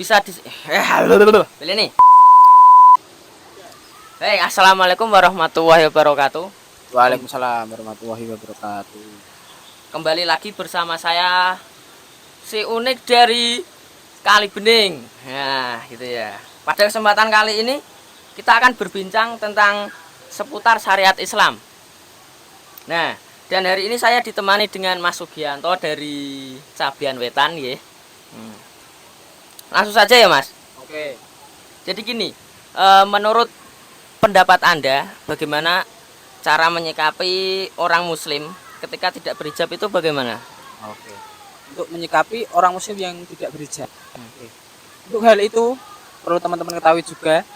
bisa di pilih nih. Assalamualaikum warahmatullahi wabarakatuh. Waalaikumsalam warahmatullahi wabarakatuh. Kembali lagi bersama saya si unik dari Kali Bening. Nah, gitu ya. Pada kesempatan kali ini kita akan berbincang tentang seputar syariat Islam. Nah, dan hari ini saya ditemani dengan Mas Sugianto dari Cabian Wetan, ya. Langsung saja ya, Mas. Oke. Jadi gini, menurut pendapat Anda, bagaimana cara menyikapi orang Muslim ketika tidak berhijab itu bagaimana? Oke. Untuk menyikapi orang Muslim yang tidak berhijab. Oke. Untuk hal itu perlu teman-teman ketahui juga,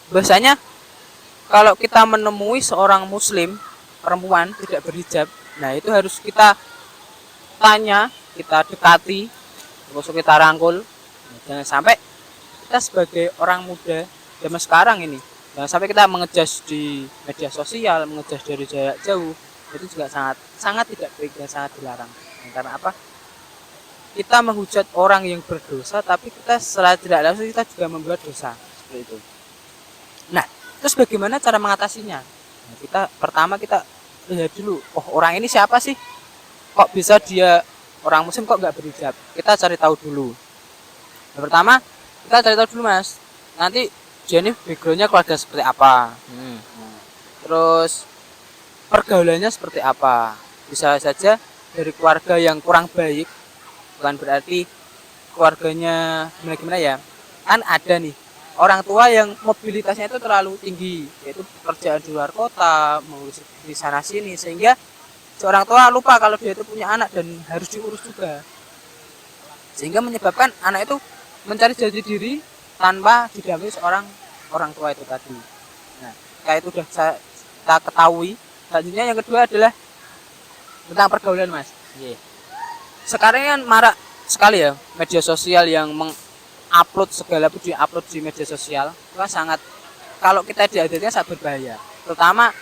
bahwasanya kalau kita menemui seorang Muslim perempuan tidak berhijab, nah itu harus kita tanya, kita dekati, terus kita rangkul. Jangan sampai kita sebagai orang muda zaman sekarang ini, jangan sampai kita mengejas di media sosial, mengejas dari jarak jauh, itu juga sangat tidak baik dan sangat dilarang. Karena apa? Kita menghujat orang yang berdosa, tapi kita setelah tidak langsung kita juga membuat dosa seperti itu. Nah, terus bagaimana cara mengatasinya? Nah, pertama kita lihat dulu, oh orang ini siapa sih? Kok bisa dia orang Muslim kok nggak berhijab? Kita cari tahu dulu. Yang pertama kita cari tahu dulu, Mas, nanti dia ini backgroundnya keluarga seperti apa, terus pergaulannya seperti apa. Bisa saja dari keluarga yang kurang baik, bukan berarti keluarganya gimana ya, kan ada nih orang tua yang mobilitasnya itu terlalu tinggi, yaitu pekerjaan di luar kota, mengurus di sana sini, sehingga seorang tua lupa kalau dia itu punya anak dan harus diurus juga, sehingga menyebabkan anak itu mencari jati diri tanpa didampingi seorang orang tua itu tadi. Nah, kayak itu sudah kita ketahui. Selanjutnya yang kedua adalah tentang pergaulan, Mas. Sekarang kan marak sekali ya media sosial yang mengupload segala pun diupload di media sosial. Itu kan sangat, kalau kita diadatnya sangat berbahaya. Terutama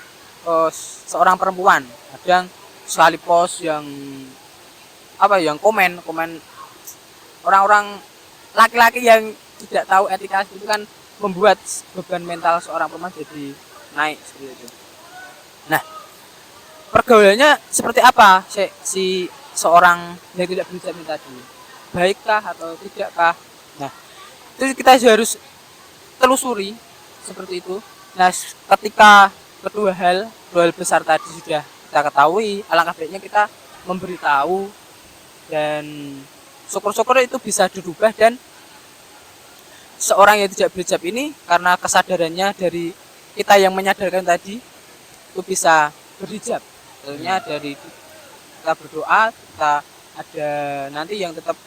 seorang perempuan, kadang sekali post yang komen orang-orang laki-laki yang tidak tahu etika itu kan membuat beban mental seorang perempuan jadi naik seperti itu. Nah, pergaulannya seperti apa si seorang yang tidak berhijab ini tadi? Baikkah atau tidakkah? Nah, itu kita harus telusuri seperti itu. Nah, ketika kedua hal besar tadi sudah kita ketahui, alangkah baiknya kita memberitahu, dan syukur-syukur itu bisa dirubah, dan seorang yang tidak berhijab ini karena kesadarannya dari kita yang menyadarkan tadi itu bisa berhijab. Tentunya dari kita berdoa, kita ada nanti yang tetap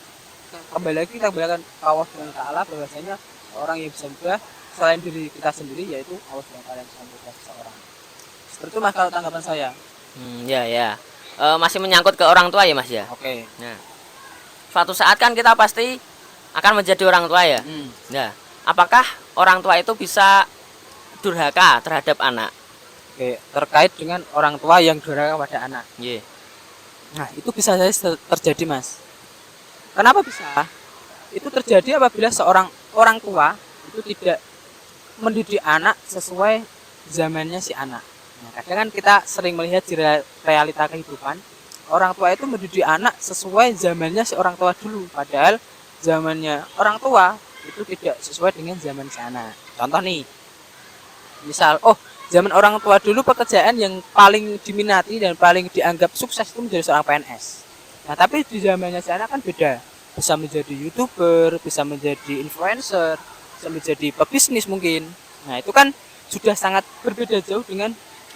kembali lagi kita kembalikan ke Allah Subhanahu wa taala, bahwasanya orang yang bisa berubah selain diri kita sendiri, yaitu Allah Subhanahu wa taala yang bisa berubah seseorang. Seperti itu, Mas, kalau tanggapan saya. Ya. Masih menyangkut ke orang tua ya, Mas ya. Oke. Nah, suatu saat kan kita pasti akan menjadi orang tua ya. Nah, apakah orang tua itu bisa durhaka terhadap anak? Oke, terkait dengan orang tua yang durhaka pada anak. Nah, itu bisa saja terjadi, Mas. Kenapa bisa? Itu terjadi apabila seorang orang tua itu tidak mendidik anak sesuai zamannya si anak. Nah, kadang kan kita sering melihat di realita kehidupan, orang tua itu mendidik anak sesuai zamannya si orang tua dulu, padahal zamannya orang tua itu tidak sesuai dengan zaman si anak. Contoh nih, misal, zaman orang tua dulu pekerjaan yang paling diminati dan paling dianggap sukses itu menjadi seorang PNS. Nah, tapi di zamannya si anak kan beda. Bisa menjadi YouTuber, bisa menjadi influencer, bisa menjadi pebisnis mungkin. Nah, itu kan sudah sangat berbeda jauh dengan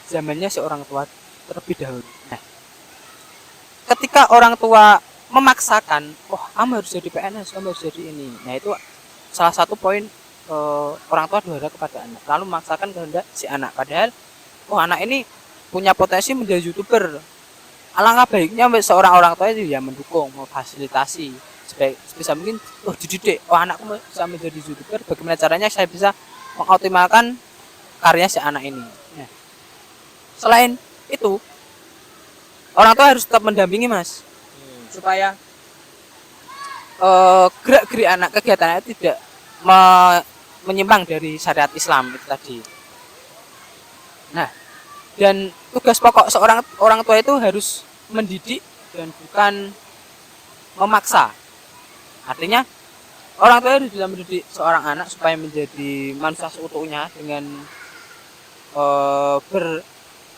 zamannya seorang tua terlebih dahulu. Nah, ketika orang tua memaksakan, kamu harus jadi PNS, kamu harus jadi ini. Nah, itu salah satu poin orang tua durhaka kepada anak, lalu memaksakan kehendak si anak, padahal anak ini punya potensi menjadi YouTuber. Alangkah baiknya seorang orang tua itu ya mendukung, memfasilitasi sebisa mungkin, dididik, anakku bisa menjadi YouTuber, bagaimana caranya saya bisa mengoptimalkan karya si anak ini. Nah, selain itu orang tua harus tetap mendampingi, Mas, supaya gerak-gerik anak, kegiatannya tidak menyimpang dari syariat Islam itu tadi. Nah, dan tugas pokok seorang orang tua itu harus mendidik dan bukan memaksa. Artinya orang tua harus bisa mendidik seorang anak supaya menjadi manusia seutuhnya dengan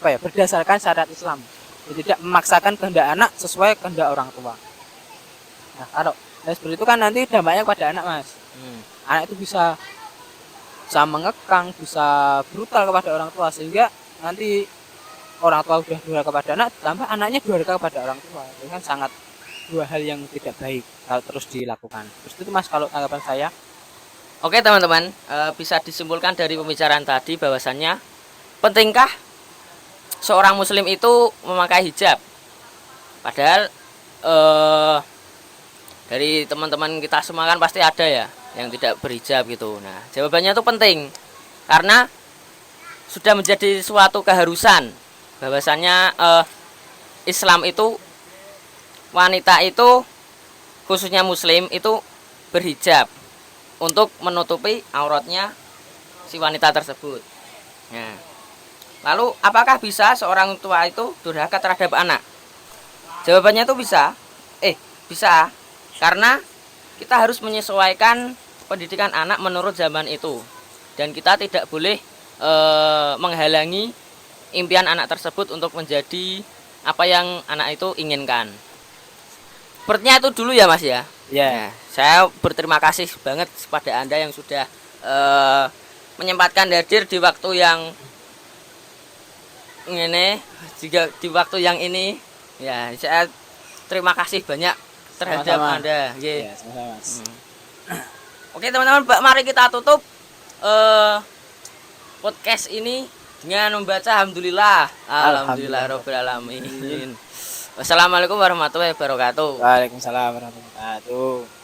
berdasarkan syariat Islam. Jadi tidak memaksakan kehendak anak sesuai kehendak orang tua. Nah, kalau seperti itu kan nanti dampaknya kepada anak, Mas. Anak itu bisa mengekang, bisa brutal kepada orang tua, sehingga nanti orang tua sudah durhaka kepada anak, tambah anaknya durhaka kepada orang tua. Itu kan sangat dua hal yang tidak baik kalau terus dilakukan. Terus itu Mas kalau tanggapan saya. Oke teman-teman, bisa disimpulkan dari pembicaraan tadi bahwasannya pentingkah seorang muslim itu memakai hijab? Padahal dari teman-teman kita semua kan pasti ada ya yang tidak berhijab gitu. Nah, jawabannya itu penting karena sudah menjadi suatu keharusan bahwasannya Islam itu wanita itu khususnya muslim itu berhijab untuk menutupi auratnya si wanita tersebut. Nah, lalu apakah bisa seorang tua itu durhaka terhadap anak? Jawabannya itu bisa. Bisa. Karena kita harus menyesuaikan pendidikan anak menurut zaman itu. Dan kita tidak boleh menghalangi impian anak tersebut untuk menjadi apa yang anak itu inginkan. Sepertinya itu dulu ya Mas ya. Ya. Nah, saya berterima kasih banget kepada Anda yang sudah menyempatkan hadir di waktu yang ini, juga di waktu yang ini. Ya, saya terima kasih banyak terhadap Sama-sama. Anda. Ya, sama-sama, Mas. Oke teman-teman, mari kita tutup podcast ini dengan membaca alhamdulillah. Alhamdulillahirabbil alamin. Wassalamualaikum warahmatullahi wabarakatuh. Waalaikumsalam warahmatullahi wabarakatuh.